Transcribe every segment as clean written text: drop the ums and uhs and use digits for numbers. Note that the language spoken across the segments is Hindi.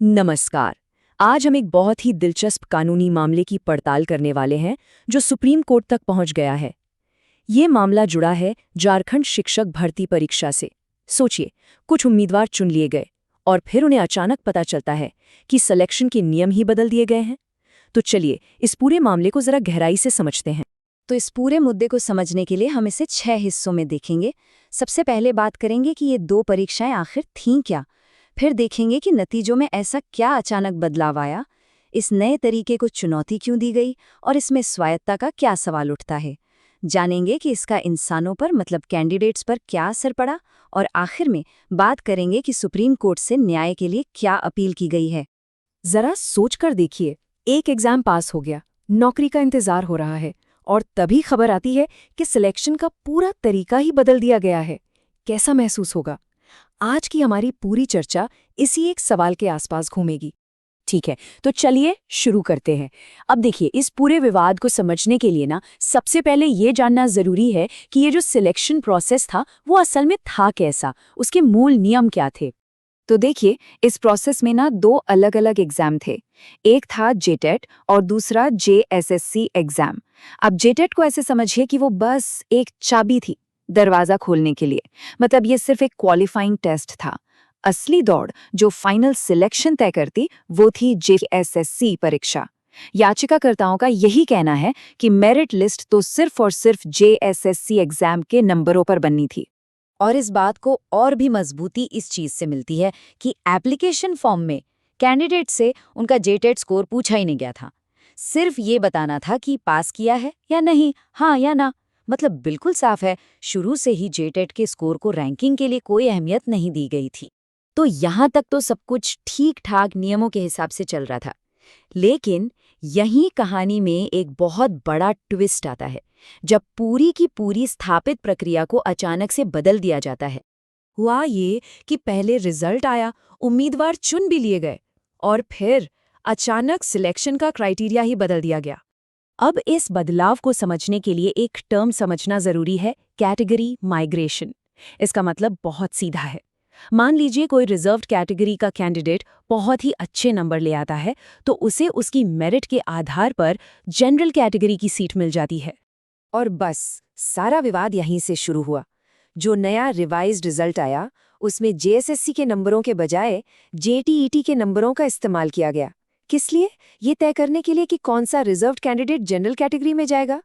नमस्कार। आज हम एक बहुत ही दिलचस्प कानूनी मामले की पड़ताल करने वाले हैं जो सुप्रीम कोर्ट तक पहुंच गया है। ये मामला जुड़ा है झारखंड शिक्षक भर्ती परीक्षा से। सोचिए, कुछ उम्मीदवार चुन लिए गए और फिर उन्हें अचानक पता चलता है कि सिलेक्शन के नियम ही बदल दिए गए हैं। तो चलिए इस पूरे मामले को जरा गहराई से समझते हैं। तो इस पूरे मुद्दे को समझने के लिए हम इसे 6 हिस्सों में देखेंगे। सबसे पहले बात करेंगे कि ये 2 परीक्षाएं आखिर थीं क्या। फिर देखेंगे कि नतीजों में ऐसा क्या अचानक बदलाव आया, इस नए तरीके को चुनौती क्यों दी गई और इसमें स्वायत्ता का क्या सवाल उठता है। जानेंगे कि इसका इंसानों पर मतलब कैंडिडेट्स पर क्या असर पड़ा और आखिर में बात करेंगे कि सुप्रीम कोर्ट से न्याय के लिए क्या अपील की गई है। जरा सोचकर देखिए, एक एग्जाम पास हो गया, नौकरी का इंतजार हो रहा है और तभी खबर आती है कि सिलेक्शन का पूरा तरीका ही बदल दिया गया है। कैसा महसूस होगा? आज की हमारी पूरी चर्चा इसी एक सवाल के आसपास घूमेगी। ठीक है, तो चलिए शुरू करते हैं। अब देखिए, इस पूरे विवाद को समझने के लिए ना सबसे पहले ये जानना जरूरी है कि ये जो सिलेक्शन प्रोसेस था वो असल में था कैसा, उसके मूल नियम क्या थे। तो देखिए, इस प्रोसेस में ना 2 अलग-अलग एग्जाम थे। एक था जेटेट और दूसरा जेएसएससी एग्जाम। अब जेटेट को ऐसे समझिए कि वो बस एक चाबी थी दरवाजा खोलने के लिए। मतलब ये सिर्फ एक क्वालिफाइंग टेस्ट था। असली दौड़ जो फाइनल सिलेक्शन तय करती वो थी जेएसएससी परीक्षा। याचिकाकर्ताओं का यही कहना है कि मेरिट लिस्ट तो सिर्फ और सिर्फ जेएसएससी एग्जाम के नंबरों पर बननी थी। और इस बात को और भी मजबूती इस चीज से मिलती है कि एप्लीकेशन फॉर्म में कैंडिडेट से उनका जेटेट स्कोर पूछा ही नहीं गया था। सिर्फ ये बताना था कि पास किया है या नहीं, हाँ या ना। मतलब बिल्कुल साफ है, शुरू से ही जेटेट के स्कोर को रैंकिंग के लिए कोई अहमियत नहीं दी गई थी। तो यहाँ तक तो सब कुछ ठीक ठाक नियमों के हिसाब से चल रहा था। लेकिन यही कहानी में एक बहुत बड़ा ट्विस्ट आता है, जब पूरी की पूरी स्थापित प्रक्रिया को अचानक से बदल दिया जाता है। हुआ ये कि पहले रिजल्ट आया, उम्मीदवार चुन भी लिए गए और फिर अचानक सिलेक्शन का क्राइटेरिया ही बदल दिया गया। अब इस बदलाव को समझने के लिए एक टर्म समझना जरूरी है, कैटेगरी माइग्रेशन। इसका मतलब बहुत सीधा है। मान लीजिए कोई रिजर्व्ड कैटेगरी का कैंडिडेट बहुत ही अच्छे नंबर ले आता है, तो उसे उसकी मेरिट के आधार पर जनरल कैटेगरी की सीट मिल जाती है। और बस सारा विवाद यहीं से शुरू हुआ। जो नया रिवाइज्ड रिजल्ट आया उसमें जेएसएससी के नंबरों के बजाय जेटीईटी के नंबरों का इस्तेमाल किया गया। किस लिए? ये तय करने के लिए कि कौन सा रिजर्व्ड कैंडिडेट जनरल कैटेगरी में जाएगा।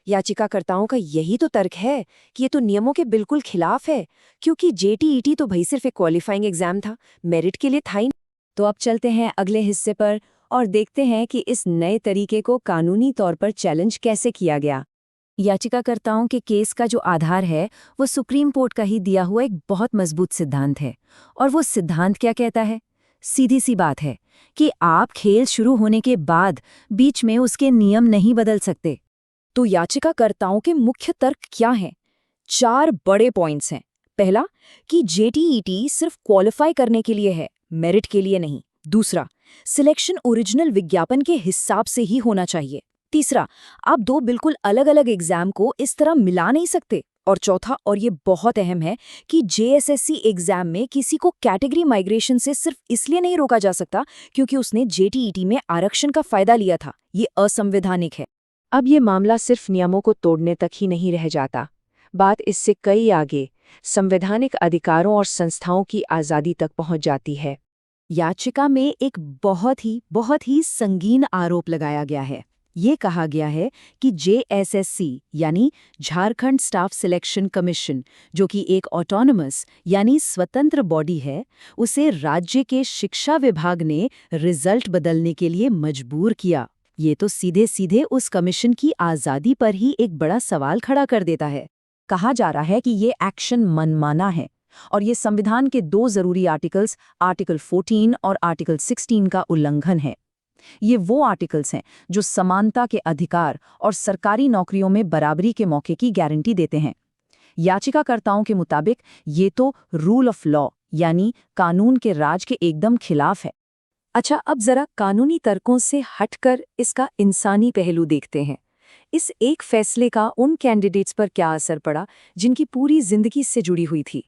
याचिकाकर्ताओं का यही तो तर्क है कि ये तो नियमों के बिल्कुल खिलाफ है, क्योंकि जेटीईटी तो भाई सिर्फ एक क्वालिफाइंग एग्जाम था, मेरिट के लिए था ही नहीं। तो अब चलते हैं अगले हिस्से पर और देखते हैं कि इस नए तरीके को कानूनी तौर पर चैलेंज कैसे किया गया। याचिकाकर्ताओं के केस का जो आधार है वो सुप्रीम कोर्ट का ही दिया हुआ एक बहुत मजबूत सिद्धांत है। और वो सिद्धांत क्या कहता है? सीधी सी बात है कि आप खेल शुरू होने के बाद बीच में उसके नियम नहीं बदल सकते। तो याचिकाकर्ताओं के मुख्य तर्क क्या हैं? 4 बड़े पॉइंट्स हैं। पहला, कि जेटीईटी सिर्फ क्वालिफाई करने के लिए है, मेरिट के लिए नहीं। दूसरा, सिलेक्शन ओरिजिनल विज्ञापन के हिसाब से ही होना चाहिए। तीसरा, आप 2 बिल्कुल अलग-अलग एग्जाम को इस तरह मिला नहीं सकते। और चौथा, और ये बहुत अहम है, कि जेएसएससी एग्जाम में किसी को कैटेगरी माइग्रेशन से सिर्फ इसलिए नहीं रोका जा सकता क्योंकि उसने जेटीईटी में आरक्षण का फायदा लिया था। ये असंवैधानिक है। अब ये मामला सिर्फ नियमों को तोड़ने तक ही नहीं रह जाता। बात इससे कई आगे संवैधानिक अधिकारों और संस्थाओं की आज़ादी तक पहुंच जाती है। याचिका में एक बहुत ही संगीन आरोप लगाया गया है। ये कहा गया है कि जेएसएससी यानी झारखंड स्टाफ सिलेक्शन कमीशन, जो कि एक ऑटोनमस यानी स्वतंत्र बॉडी है, उसे राज्य के शिक्षा विभाग ने रिजल्ट बदलने के लिए मजबूर किया। ये तो सीधे सीधे उस कमीशन की आज़ादी पर ही एक बड़ा सवाल खड़ा कर देता है। कहा जा रहा है कि ये एक्शन मनमाना है और ये संविधान के 2 जरूरी आर्टिकल्स, आर्टिकल 14 और आर्टिकल 16 का उल्लंघन है। ये वो आर्टिकल्स हैं जो समानता के अधिकार और सरकारी नौकरियों में बराबरी के मौके की गारंटी देते हैं। याचिकाकर्ताओं के मुताबिक ये तो रूल ऑफ लॉ यानी कानून के राज के एकदम खिलाफ है। अच्छा, अब जरा कानूनी तर्कों से हटकर इसका इंसानी पहलू देखते हैं। इस एक फैसले का उन कैंडिडेट्स पर क्या असर पड़ा जिनकी पूरी जिंदगी से जुड़ी हुई थी।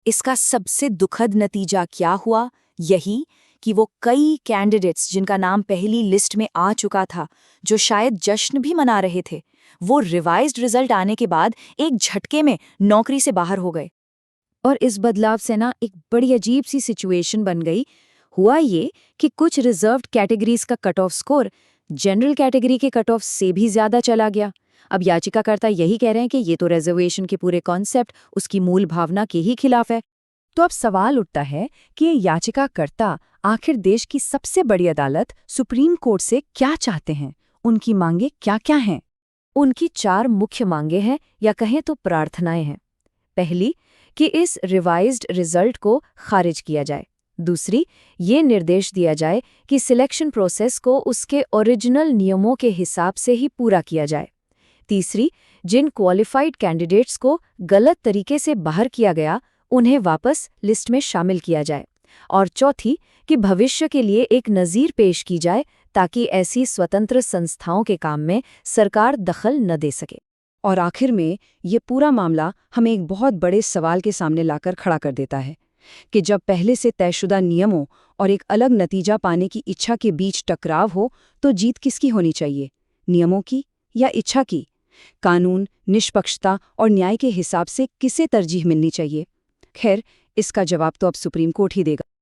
इसका सबसे दुखद नतीजा क्या हुआ? यही कि वो कई कैंडिडेट्स जिनका नाम पहली लिस्ट में आ चुका था, जो शायद जश्न भी मना रहे थे, वो रिवाइज्ड रिजल्ट आने के बाद एक झटके में नौकरी से बाहर हो गए। और इस बदलाव से ना एक बड़ी अजीब सी सिचुएशन बन गई। हुआ ये कि कुछ रिजर्व्ड कैटेगरीज का cut off score general category के कट ऑफ से भी ज्यादा चला गया। अब याचिकाकर्ता यही कह रहे हैं कि ये तो रिजर्वेशन के पूरे कॉन्सेप्ट, उसकी मूल भावना के ही खिलाफ है। तो अब सवाल उठता है कि ये याचिकाकर्ता आखिर देश की सबसे बड़ी अदालत सुप्रीम कोर्ट से क्या चाहते हैं? उनकी मांगे क्या-क्या हैं? उनकी 4 मुख्य मांगे हैं, या कहें तो प्रार्थनाएं हैं। पहली, कि इस रिवाइज्ड रिजल्ट को खारिज किया जाए। दूसरी, ये निर्देश दिया जाए कि सिलेक्शन प्रोसेस को उसके ओरिजिनल नियमों के हिसाब से ही पूरा किया जाए। तीसरी, जिन क्वालिफाइड कैंडिडेट्स को गलत तरीके से बाहर किया गया, उन्हें वापस लिस्ट में शामिल किया जाए। और चौथी, कि भविष्य के लिए एक नज़ीर पेश की जाए ताकि ऐसी स्वतंत्र संस्थाओं के काम में सरकार दखल न दे सके। और आखिर में ये पूरा मामला हमें एक बहुत बड़े सवाल के सामने लाकर खड़ा कर देता है कि जब पहले से तयशुदा नियमों और एक अलग नतीजा पाने की इच्छा के बीच टकराव हो, तो जीत किसकी होनी चाहिए, नियमों की या इच्छा की? कानून, निष्पक्षता और न्याय के हिसाब से किसे तरजीह मिलनी चाहिए? खैर, इसका जवाब तो अब सुप्रीम कोर्ट ही देगा।